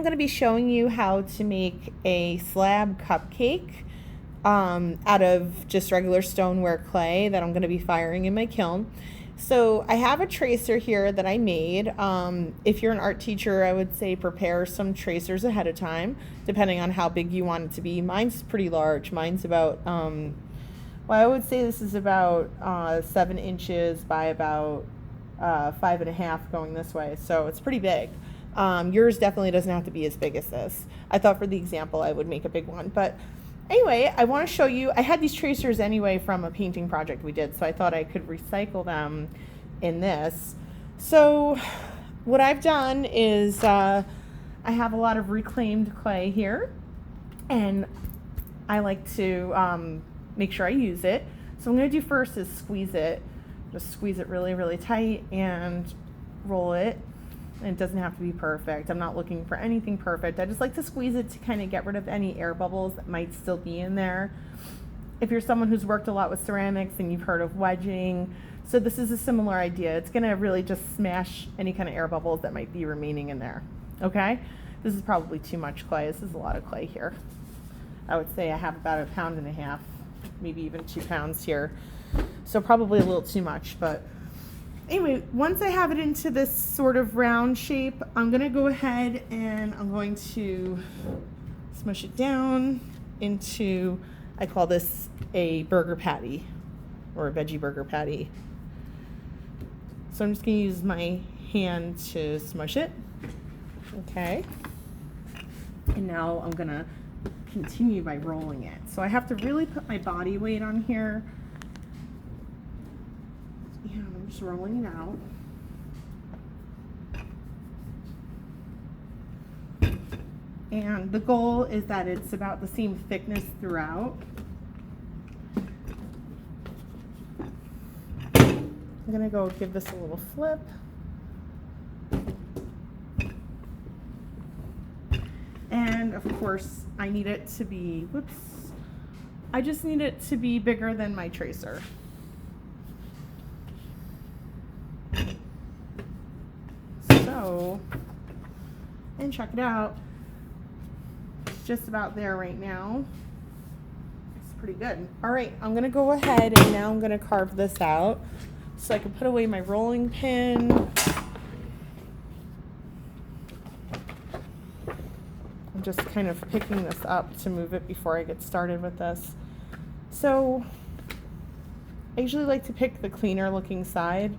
I'm going to be showing you how to make a slab cupcake out of just regular stoneware clay that I'm going to be firing in my kiln. So I have a tracer here that I made. If you're an art teacher, I would say prepare some tracers ahead of time, depending on how big you want it to be. Mine's pretty large. Mine's about, well, I would say this is about 7 inches by about 5.5 going this way. So it's pretty big. Yours definitely doesn't have to be as big as this. I thought for the example I would make a big one, but anyway, I want to show you, I had these tracers anyway from a painting project we did, so I thought I could recycle them in this. So what I've done is I have a lot of reclaimed clay here, and I like to make sure I use it. So what I'm going to do first is squeeze it. Just squeeze it really, really tight and roll it. It doesn't have to be perfect. I'm not looking for anything perfect. I just like to squeeze it to kind of get rid of any air bubbles that might still be in there. If you're someone who's worked a lot with ceramics and you've heard of wedging, so this is a similar idea. It's gonna really just smash any kind of air bubbles that might be remaining in there, okay? This is probably too much clay. This is a lot of clay here. I would say I have about 1.5 pounds, maybe even 2 pounds here. So probably a little too much, but anyway, once I have it into this sort of round shape, I'm going to go ahead and I'm going to smush it down into, I call this a burger patty or a veggie burger patty. So I'm just going to use my hand to smush it. Okay. And now I'm going to continue by rolling it. So I have to really put my body weight on here. Just rolling it out. And the goal is that it's about the same thickness throughout. I'm gonna go give this a little flip. And of course, I need it to be, whoops, I just need it to be bigger than my tracer. And check it out, it's just about there right now. It's pretty good. All right, I'm gonna go ahead and now I'm gonna carve this out so I can put away my rolling pin. I'm just kind of picking this up to move it before I get started with this. So I usually like to pick the cleaner looking side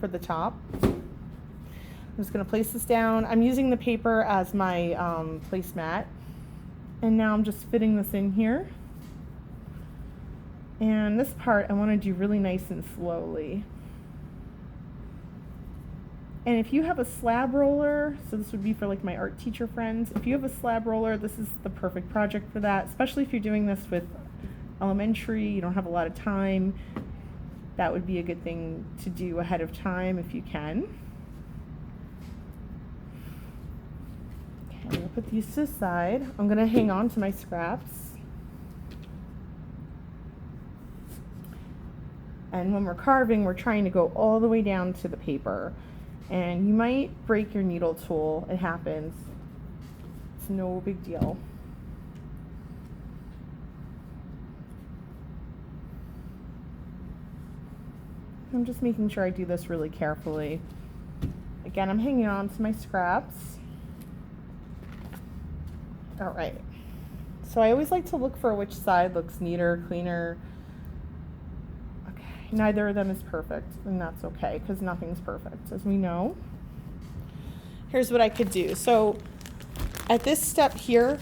for the top. I'm just going to place this down. I'm using the paper as my placemat. And now I'm just fitting this in here. And this part I want to do really nice and slowly. And if you have a slab roller, so this would be for like my art teacher friends, if you have a slab roller, this is the perfect project for that, especially if you're doing this with elementary, you don't have a lot of time. That would be a good thing to do ahead of time if you can. I'm going to put these to the side. I'm going to hang on to my scraps. And when we're carving, we're trying to go all the way down to the paper. And you might break your needle tool. It happens. It's no big deal. I'm just making sure I do this really carefully. Again, I'm hanging on to my scraps. All right, so I always like to look for which side looks neater, cleaner. Okay, neither of them is perfect, and that's okay, because nothing's perfect, as we know. Here's what I could do. So at this step here,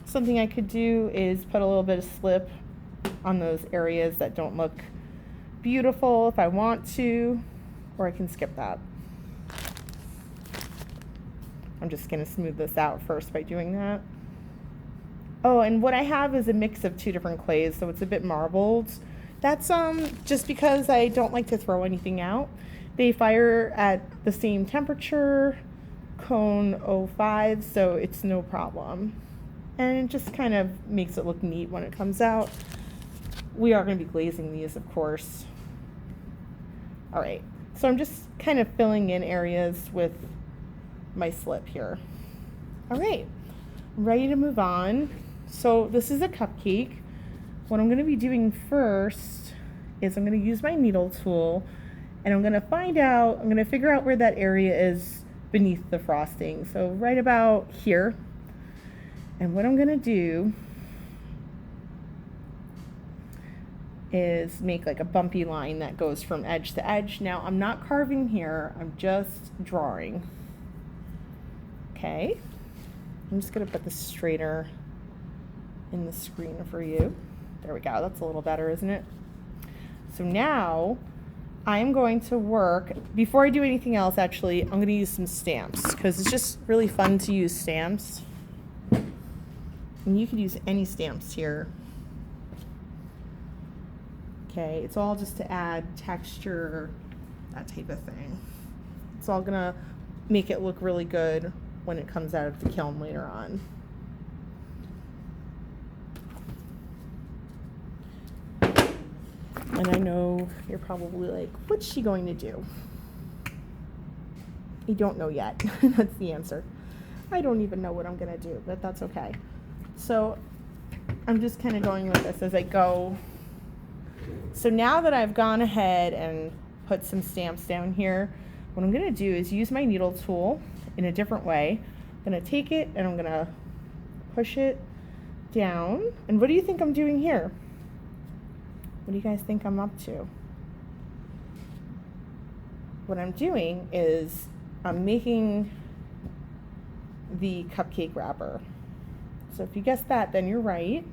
something I could do is put a little bit of slip on those areas that don't look beautiful if I want to, or I can skip that. I'm just going to smooth this out first by doing that. Oh, and what I have is a mix of 2 different clays, so it's a bit marbled. That's just because I don't like to throw anything out. They fire at the same temperature, cone 05, so it's no problem. And it just kind of makes it look neat when it comes out. We are going to be glazing these, of course. All right, so I'm just kind of filling in areas with my slip here. All right, I'm ready to move on. So this is a cupcake. What I'm gonna be doing first is I'm gonna use my needle tool and I'm gonna figure out where that area is beneath the frosting. So right about here. And what I'm gonna do is make like a bumpy line that goes from edge to edge. Now I'm not carving here, I'm just drawing. Okay, I'm just gonna put this straighter in the screen for you. There we go, that's a little better, isn't it? So now I'm going to work, before I do anything else actually, I'm gonna use some stamps because it's just really fun to use stamps. And you could use any stamps here. Okay, it's all just to add texture, that type of thing. It's all gonna make it look really good when it comes out of the kiln later on. And I know you're probably like, what's she going to do? You don't know yet. That's the answer. I don't even know what I'm gonna do, but that's okay. So I'm just kind of going with this as I go. So now that I've gone ahead and put some stamps down here, what I'm gonna do is use my needle tool in a different way. I'm gonna take it and I'm gonna push it down. And what do you think I'm doing here? What do you guys think I'm up to? What I'm doing is I'm making the cupcake wrapper. So if you guessed that, then you're right.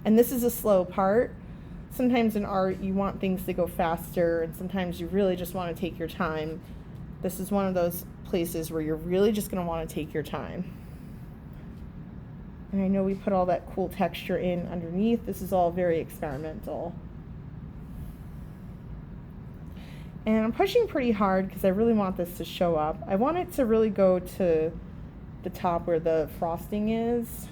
And this is a slow part. Sometimes in art you want things to go faster, and sometimes you really just want to take your time. This is one of those places where you're really just going to want to take your time. And I know we put all that cool texture in underneath. This is all very experimental. And I'm pushing pretty hard because I really want this to show up. I want it to really go to the top where the frosting is.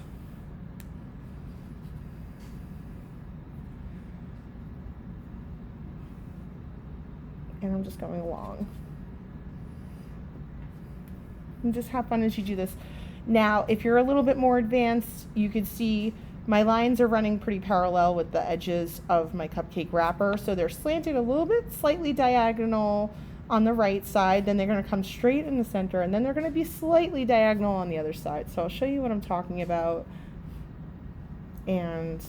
And I'm just going along. And just have fun as you do this. Now, if you're a little bit more advanced, you could see my lines are running pretty parallel with the edges of my cupcake wrapper. So they're slanted a little bit, slightly diagonal on the right side. Then they're going to come straight in the center. And then they're going to be slightly diagonal on the other side. So I'll show you what I'm talking about. And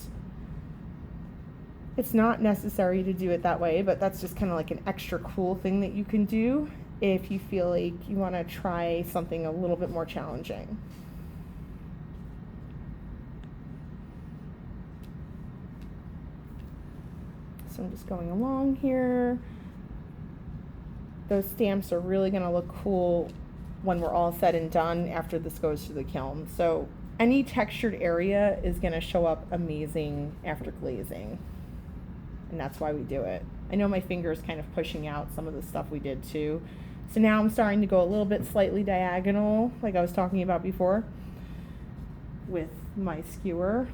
it's not necessary to do it that way, but that's just kind of like an extra cool thing that you can do if you feel like you want to try something a little bit more challenging. So I'm just going along here. Those stamps are really going to look cool when we're all said and done after this goes through the kiln. So any textured area is going to show up amazing after glazing. And that's why we do it. I know my finger is kind of pushing out some of the stuff we did too. So now I'm starting to go a little bit slightly diagonal, like I was talking about before, with my skewer.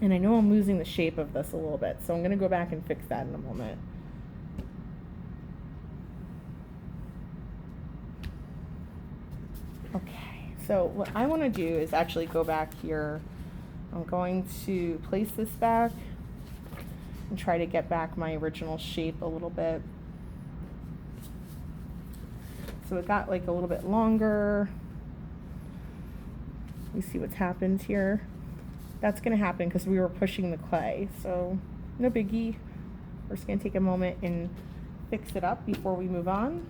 And I know I'm losing the shape of this a little bit, so I'm going to go back and fix that in a moment. Okay, so what I want to do is actually go back here. I'm going to place this back and try to get back my original shape a little bit. So it got like a little bit longer. You see what's happened here? That's going to happen because we were pushing the clay, so no biggie. We're just going to take a moment and fix it up before we move on.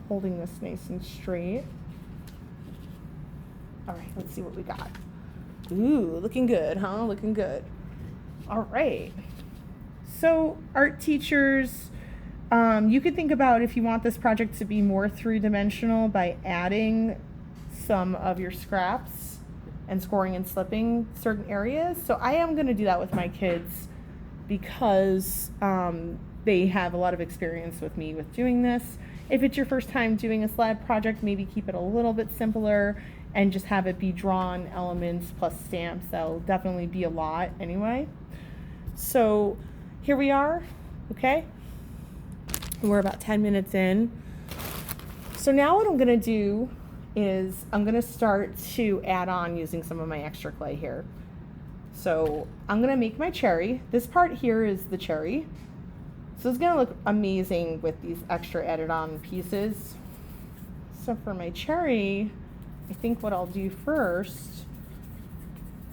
Holding this nice and straight. All right, let's see what we got. Ooh, looking good, huh? Looking good. All right. So art teachers, you could think about if you want this project to be more three-dimensional by adding some of your scraps and scoring and slipping certain areas. So I am going to do that with my kids because they have a lot of experience with me with doing this. If it's your first time doing a slab project, maybe keep it a little bit simpler and just have it be drawn elements plus stamps. That'll definitely be a lot anyway. So here we are, okay? We're about 10 minutes in. So now what I'm gonna do is I'm gonna start to add on using some of my extra clay here. So I'm gonna make my cherry. This part here is the cherry. So it's gonna look amazing with these extra added on pieces. So for my cherry, I think what I'll do first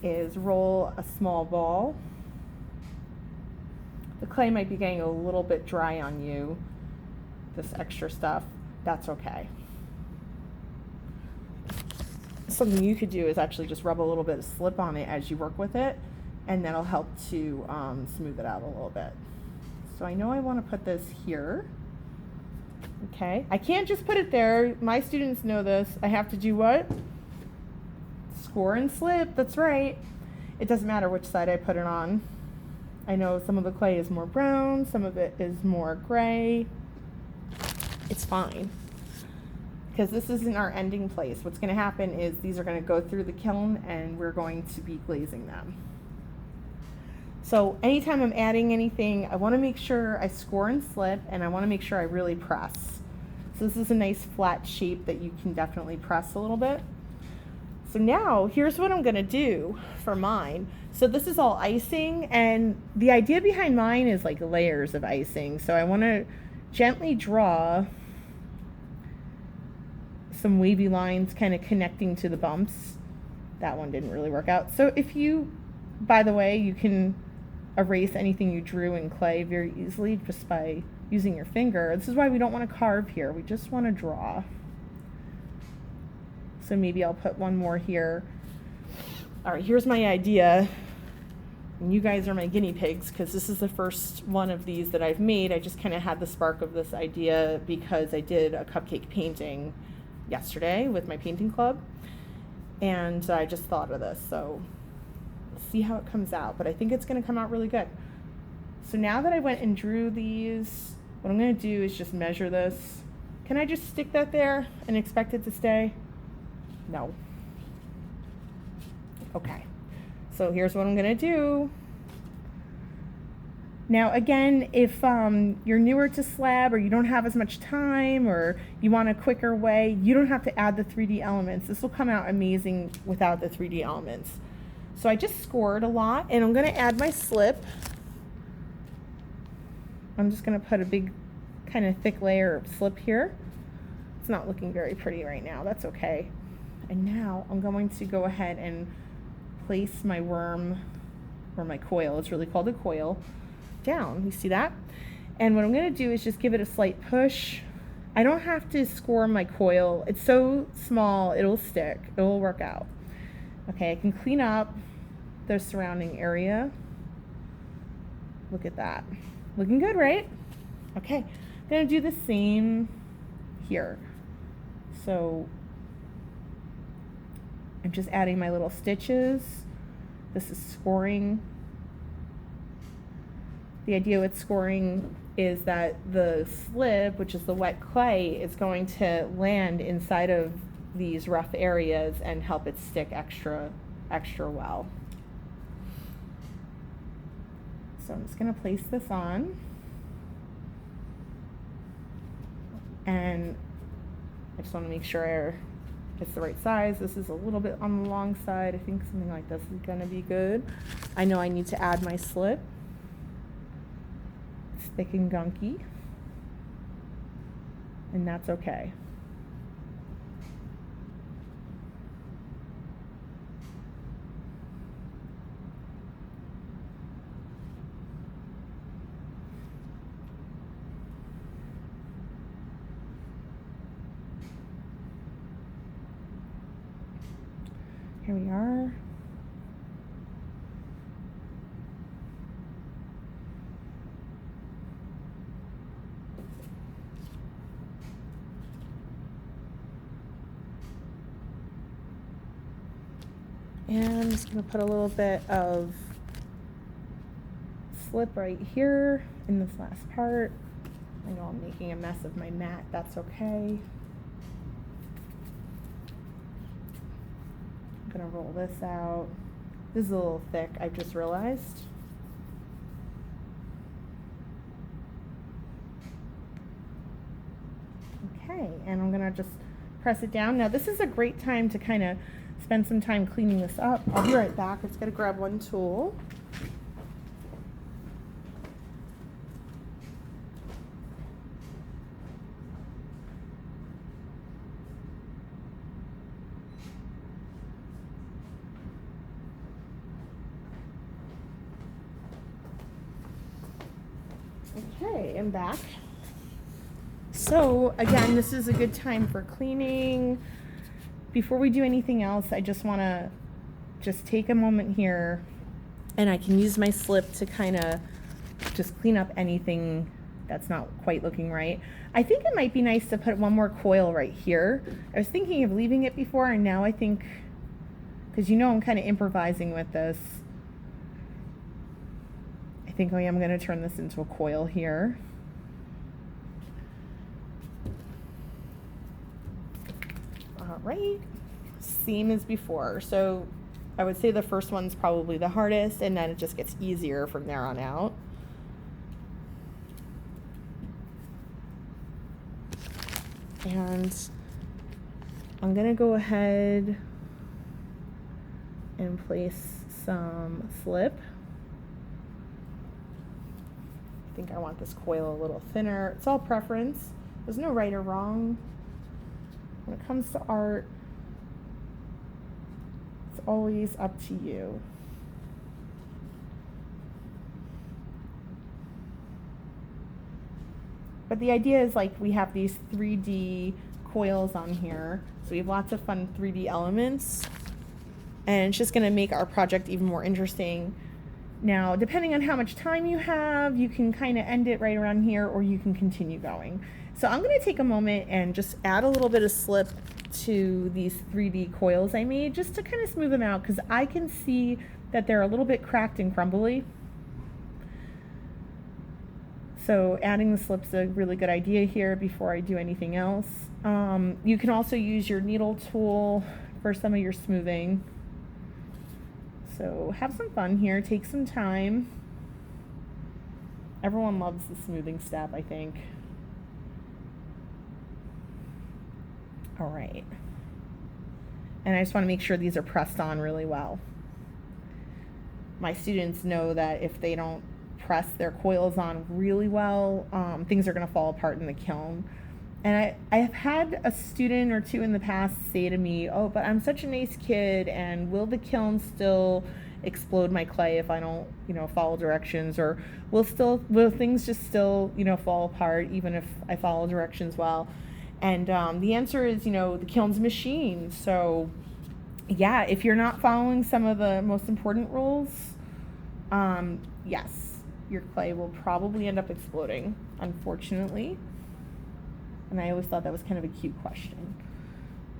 is roll a small ball. The clay might be getting a little bit dry on you, this extra stuff, that's okay. Something you could do is actually just rub a little bit of slip on it as you work with it, and that'll help to smooth it out a little bit. So I know I want to put this here. Okay, I can't just put it there. My students know this. I have to do what? Score and slip, that's right. It doesn't matter which side I put it on. I know some of the clay is more brown, some of it is more gray. It's fine, because this isn't our ending place. What's going to happen is these are going to go through the kiln and we're going to be glazing them. So anytime I'm adding anything, I want to make sure I score and slip, and I want to make sure I really press. So this is a nice flat shape that you can definitely press a little bit. So now here's what I'm going to do for mine. So this is all icing, and the idea behind mine is like layers of icing. So I want to gently draw some wavy lines kind of connecting to the bumps. That one didn't really work out. So if you, by the way, you can erase anything you drew in clay very easily just by using your finger. This is why we don't want to carve here. We just want to draw. So maybe I'll put one more here. All right, here's my idea. And you guys are my guinea pigs, because this is the first one of these that I've made. I just kind of had the spark of this idea because I did a cupcake painting yesterday with my painting club, and I just thought of this. So let's see how it comes out, but I think it's going to come out really good. So now that I went and drew these, what I'm going to do is just measure this. Can I just stick that there and expect it to stay? No. Okay, so here's what I'm gonna do. Now again, if you're newer to slab, or you don't have as much time, or you want a quicker way, you don't have to add the 3D elements. This will come out amazing without the 3D elements. So I just scored a lot, and I'm gonna add my slip. I'm just gonna put a big kind of thick layer of slip here. It's not looking very pretty right now, that's okay. And now I'm going to go ahead and place my worm, or my coil, it's really called a coil, down. You see that? And what I'm going to do is just give it a slight push. I don't have to score my coil. It's so small, it'll stick. It will work out. Okay, I can clean up the surrounding area. Look at that. Looking good, right? Okay, I'm going to do the same here. So I'm just adding my little stitches. This is scoring. The idea with scoring is that the slip, which is the wet clay, is going to land inside of these rough areas and help it stick extra well. So I'm just going to place this on. And I just want to make sure it's the right size. This is a little bit on the long side. I think something like this is gonna be good. I know I need to add my slip. It's thick and gunky, and that's okay. Here we are. And I'm just going to put a little bit of slip right here in this last part. I know I'm making a mess of my mat, that's okay. I'm gonna roll this out. This is a little thick, I've just realized. Okay, and I'm gonna just press it down. Now this is a great time to kind of spend some time cleaning this up. I'll be right back. It's gonna grab one tool. Okay, I'm back. So again, this is a good time for cleaning. Before we do anything else, I just want to take a moment here, and I can use my slip to kind of just clean up anything that's not quite looking right. I think it might be nice to put one more coil right here. I was thinking of leaving it before, and now I think, because you know I'm kind of improvising with this, I think I am going to turn this into a coil here. All right, same as before. So I would say the first one's probably the hardest, and then it just gets easier from there on out. And I'm gonna go ahead and place some slip. I think I want this coil a little thinner. It's all preference. There's no right or wrong. When it comes to art, it's always up to you. But the idea is, like, we have these 3D coils on here, so we have lots of fun 3D elements, and it's just going to make our project even more interesting. Now, depending on how much time you have, you can kind of end it right around here, or you can continue going. So I'm going to take a moment and just add a little bit of slip to these 3D coils I made, just to kind of smooth them out, because I can see that they're a little bit cracked and crumbly. So adding the slip's a really good idea here before I do anything else. You can also use your needle tool for some of your smoothing. So have some fun here, take some time. Everyone loves the smoothing step, I think. All right. And I just want to make sure these are pressed on really well. My students know that if they don't press their coils on really well, things are going to fall apart in the kiln. And I have had a student or two in the past say to me, oh, but I'm such a nice kid, and will the kiln still explode my clay if I don't, follow directions, or will things just still, fall apart even if I follow directions well? And the answer is, the kiln's a machine. So yeah, if you're not following some of the most important rules, yes, your clay will probably end up exploding, unfortunately. And I always thought that was kind of a cute question.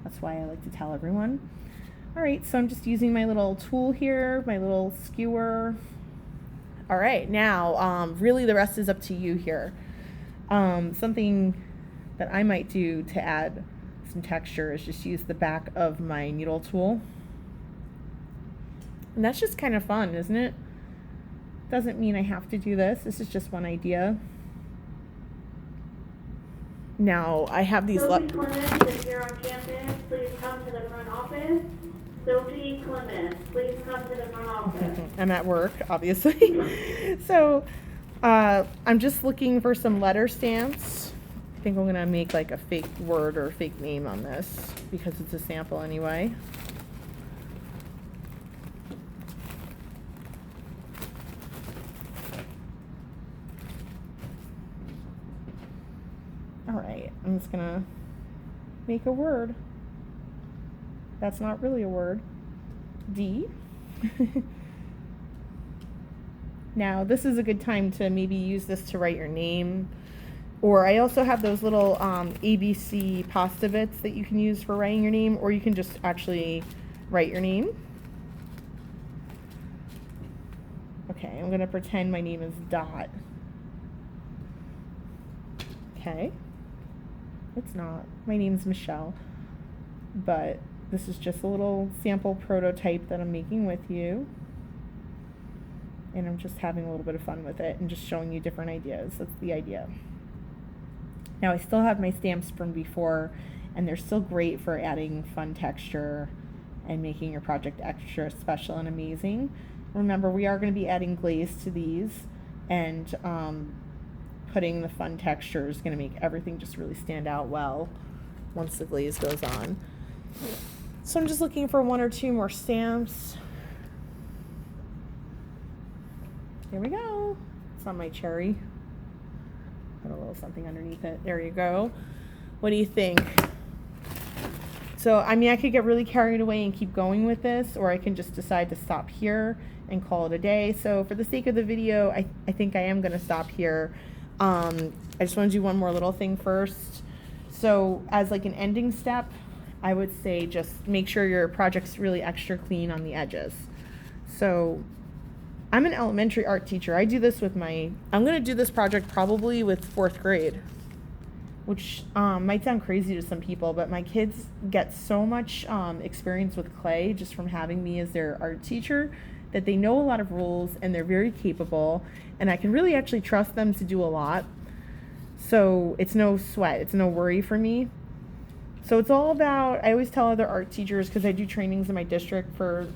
That's why I like to tell everyone. All right, so I'm just using my little tool here, my little skewer. All right, now really the rest is up to you here. Something that I might do to add some texture is just use the back of my needle tool. And that's just kind of fun, isn't it? Doesn't mean I have to do this. This is just one idea. Now I have these. Sophie Clemens, if you're on campus, please come to the front office. Sophie Clemens, please come to the front office. I'm at work, obviously. So I'm just looking for some letter stamps. I think I'm gonna make like a fake word or a fake name on this because it's a sample anyway. All right, I'm just gonna make a word. That's not really a word. D. Now, this is a good time to maybe use this to write your name. Or I also have those little ABC pasta bits that you can use for writing your name, or you can just actually write your name. Okay, I'm gonna pretend my name is Dot. Okay. It's not. My name's Michelle. But this is just a little sample prototype that I'm making with you. And I'm just having a little bit of fun with it and just showing you different ideas. That's the idea. Now I still have my stamps from before, and they're still great for adding fun texture and making your project extra special and amazing. Remember, we are going to be adding glaze to these, and putting the fun texture is going to make everything just really stand out well once the glaze goes on. So I'm just looking for 1 or 2 more stamps. Here we go. It's on my cherry. Put a little something underneath it. There you go. What do you think? So, I mean, I could get really carried away and keep going with this, or I can just decide to stop here and call it a day. So for the sake of the video, I think I am going to stop here. I just want to do one more little thing first. So as like an ending step, I would say just make sure your project's really extra clean on the edges. So I'm an elementary art teacher. I do this with I'm going to do this project probably with 4th grade, which might sound crazy to some people, but my kids get so much experience with clay just from having me as their art teacher that they know a lot of rules and they're very capable, and I can really actually trust them to do a lot. So it's no sweat, it's no worry for me. So it's all about, I always tell other art teachers, because I do trainings in my district for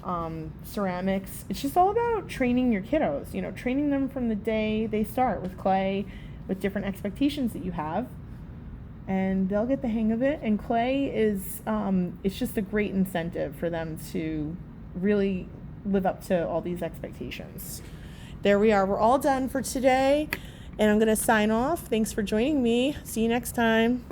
ceramics, it's just all about training your kiddos, you know, training them from the day they start with clay, with different expectations that you have, and they'll get the hang of it. And clay is, it's just a great incentive for them to really live up to all these expectations. There we are. We're all done for today, and I'm going to sign off. Thanks for joining me. See you next time.